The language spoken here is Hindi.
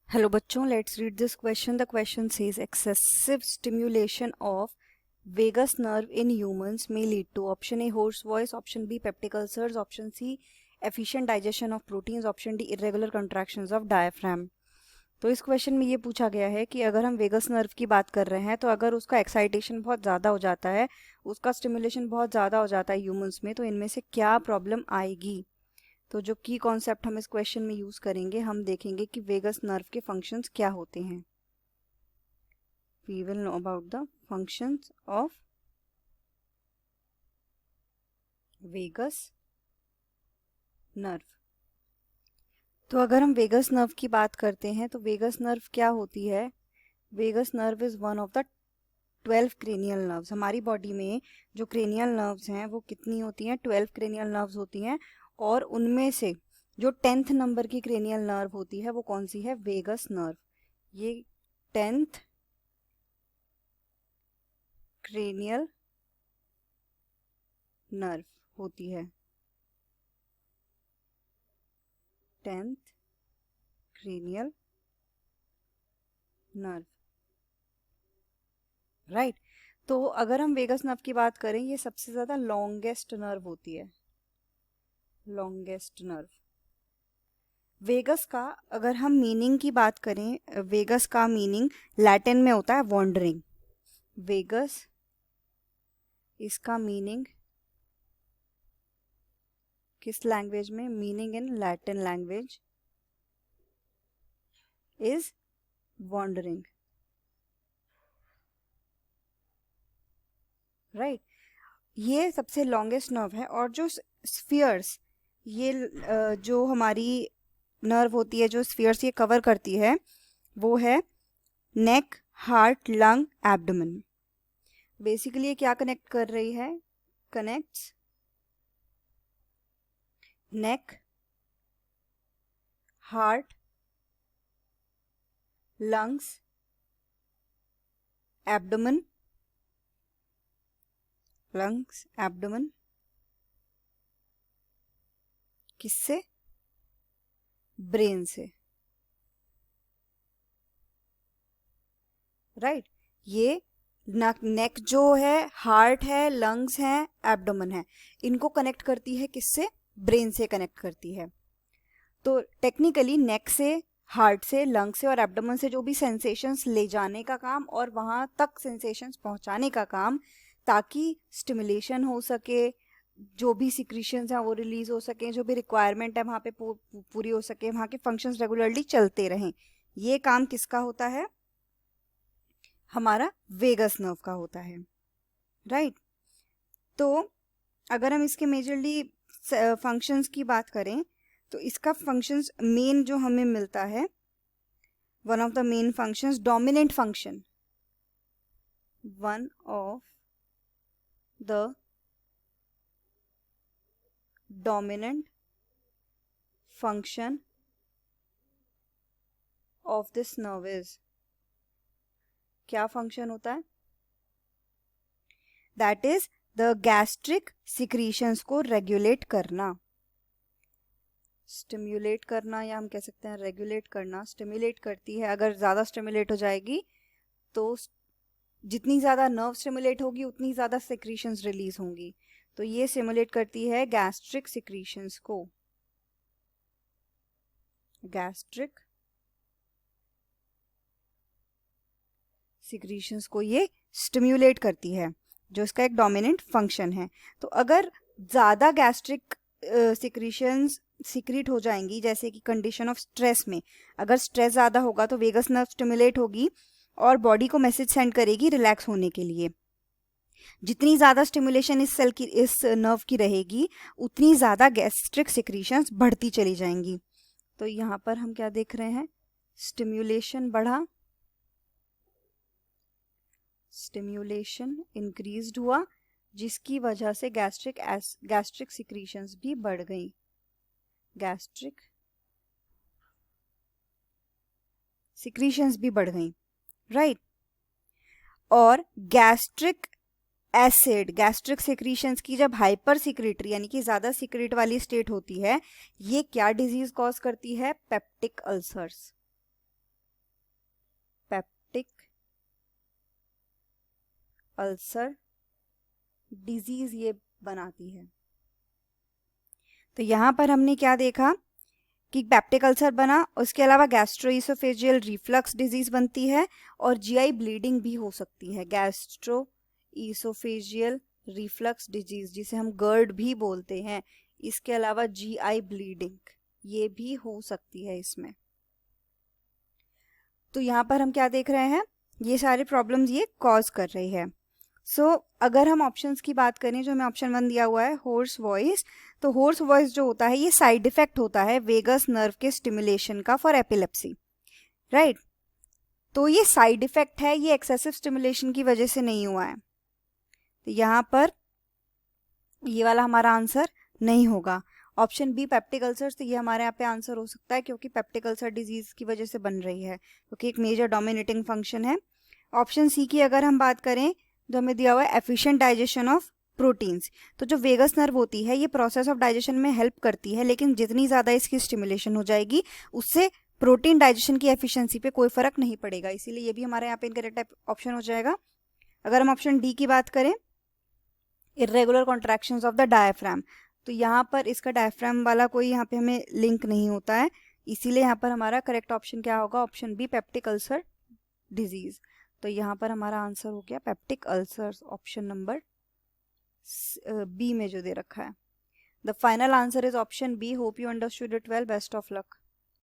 हेलो बच्चों, let's read this question. The question says excessive stimulation of vagus nerve in humans may lead to option A hoarse voice, option B peptic ulcers, option C efficient digestion of proteins, option D irregular contractions of diaphragm. तो इस क्वेश्चन में ये पूछा गया है कि अगर हम वेगस नर्व की बात कर रहे हैं तो अगर उसका एक्साइटेशन बहुत ज़्यादा हो जाता है, उसका स्टिमुलेशन बहुत ज़्यादा हो जाता है ह्यूमंस में, तो इनमें से क्या प्रॉब्लम आएगी. तो जो की कॉन्सेप्ट हम इस क्वेश्चन में यूज करेंगे, हम देखेंगे कि वेगस नर्व के फंक्शंस क्या होते हैं. We will know about the functions of vagus nerve. तो अगर हम वेगस नर्व की बात करते हैं तो वेगस नर्व क्या होती है. Vagus nerve is one of the 12 cranial nerves. हमारी बॉडी में जो क्रेनियल नर्व्स हैं वो कितनी होती हैं? 12 क्रेनियल नर्व्स होती हैं. और उनमें से जो 10th नंबर की क्रेनियल नर्व होती है वो कौन सी है? Vagus nerve. ये 10th क्रेनियल नर्व होती है. 10th cranial nerve, right. तो अगर हम वेगस नर्व की बात करें, ये सबसे ज्यादा लॉन्गेस्ट नर्व होती है. Longest nerve. वेगस का अगर हम मीनिंग की बात करें, वेगस का मीनिंग लैटिन में होता है वॉन्डरिंग. वेगस, इसका मीनिंग किस लैंग्वेज में? Meaning in Latin language is wandering, right. ये सबसे लॉन्गेस्ट नर्व है. और जो स्फीयर्स, ये जो हमारी नर्व होती है, जो स्फीयर्स ये कवर करती है, वो है neck, heart, lung, abdomen. Basically ये क्या कनेक्ट कर रही है? Connects neck, heart, lungs, abdomen, lungs, abdomen. किससे? ब्रेन से, राइट. ये नेक जो है, हार्ट है, लंग्स हैं, एब्डोमेन है, इनको कनेक्ट करती है. किससे? ब्रेन से कनेक्ट करती है. तो टेक्निकली नेक से, हार्ट से, लंग से और एब्डोमेन से जो भी सेंसेशंस ले जाने का काम और वहां तक सेंसेशंस पहुंचाने का काम, ताकि स्टिमुलेशन हो सके, जो भी सिक्रीशंस हैं वो रिलीज हो सके, जो भी रिक्वायरमेंट है वहां पे पूरी हो सके, वहां के फंक्शंस रेगुलरली चलते रहें. ये काम किसका होता है? हमारा वेगस नर्व का होता है, राइट. तो अगर हम इसके मेजरली फंक्शंस की बात करें तो इसका फंक्शंस मेन जो हमें मिलता है, one of the main functions, dominant function, one of the dominant function of this nerve is, क्या फंक्शन होता है? That is the gastric secretions को रेगुलेट करना. स्टिम्युलेट करना, या हम कह सकते हैं रेगुलेट करना. स्टिम्युलेट करती है. अगर ज़्यादा स्टिम्युलेट हो जाएगी तो जितनी ज़्यादा नर्व स्टिम्युलेट होगी उतनी ज़्यादा सिक्रीशंस रिलीज होंगी. तो ये स्टिम्युलेट करती है गैस्ट्रिक सिक्रीशंस को. गैस्ट्रिक सिक्रीशंस को ये स्टिम्युलेट करती है, जो इसका एक डोमिनेंट फंक्शन है. तो अगर ज़्यादा गैस्ट्रिक सिक्रीशंस सिक्रीट हो जाएंगी, जैसे कि कंडीशन ऑफ स्ट्रेस में, अगर स्ट्रेस ज़्यादा होगा तो वेगस नर्व स्टिमुलेट होगी और बॉडी को मैसेज सेंड करेगी रिलैक्स होने के लिए. जितनी ज़्यादा स्टिमुलेशन इस सेल की, इस नर्व की रहेगी, उतनी ज़्यादा गैस्ट्रिक सिक्रीशंस बढ़ती चली जाएंगी. तो यहाँ पर हम क्या देख रहे हैं? स्टिम्युलेशन बढ़ा, स्टिम्युलेशन इंक्रीज्ड हुआ, जिसकी वजह से गैस्ट्रिक सिक्रीशंस भी बढ़ गई. गैस्ट्रिक सिक्रीशंस भी बढ़ गई, राइट. और गैस्ट्रिक एसिड, गैस्ट्रिक सिक्रीशंस की जब हाइपर सिक्रेटरी यानी कि ज़्यादा सिक्रेट वाली स्टेट होती है, ये क्या डिजीज कॉज करती है? Peptic ulcers. Peptic ulcer disease ये बनाती है। तो यहाँ पर हमने क्या देखा कि पेप्टिक अल्सर बना, उसके अलावा गैस्ट्रोइसोफेजियल रिफ्लक्स डिजीज बनती है और जीआई ब्लीडिंग भी हो सकती है। गैस्ट्रोइसोफेजियल रिफ्लक्स डिजीज जिसे हम गर्ड भी बोलते हैं, इसके अलावा जीआई ब्लीडिंग ये भी हो सकती है इसमें। तो यहाँ पर हम क्या देख रहे हैं, ये सारे प्रॉब्लम्स ये कॉज कर रही है। अगर हम ऑप्शंस की बात करें, जो हमें ऑप्शन 1 दिया हुआ है होर्स वॉइस, तो होर्स वॉइस जो होता है ये साइड इफेक्ट होता है वेगस नर्व के स्टिमुलेशन का फॉर एपिलेप्सी, राइट। तो ये साइड इफेक्ट है, ये एक्सेसिव स्टिमुलेशन की वजह से नहीं हुआ है। तो यहाँ पर ये वाला हमारा आंसर नहीं होगा। ऑप्शन बी पेप्टिक अल्सर, तो ये हमारे यहाँ पे आंसर हो सकता है क्योंकि पेप्टिक अल्सर डिजीज की वजह से बन रही है, क्योंकि एक मेजर डोमिनेटिंग फंक्शन है। ऑप्शन सी की अगर हम बात करें, जो हमें दिया हुआ है एफिशिएंट डाइजेशन ऑफ प्रोटीन्स, तो जो वेगस नर्व होती है ये प्रोसेस ऑफ डाइजेशन में हेल्प करती है, लेकिन जितनी ज़्यादा इसकी स्टिमुलेशन हो जाएगी उससे प्रोटीन डाइजेशन की एफिशिएंसी पे कोई फर्क नहीं पड़ेगा, इसीलिए ये भी हमारे यहाँ पे इनकरेक्ट ऑप्शन हो जाएगा। अगर हम ऑप्शन डी की बात करें, irregular contractions of the diaphragm, तो यहाँ पर इसका डायफ्राम वाला कोई यहाँ पे हमें लिंक नहीं होता है, इसीलिए यहाँ पर हमारा करेक्ट ऑप्शन क्या होगा, option B peptic ulcer disease. तो यहाँ पर हमारा आंसर हो गया peptic ulcers, option number B में जो दे रखा है। The final answer is option B. Hope you understood it well, best of luck.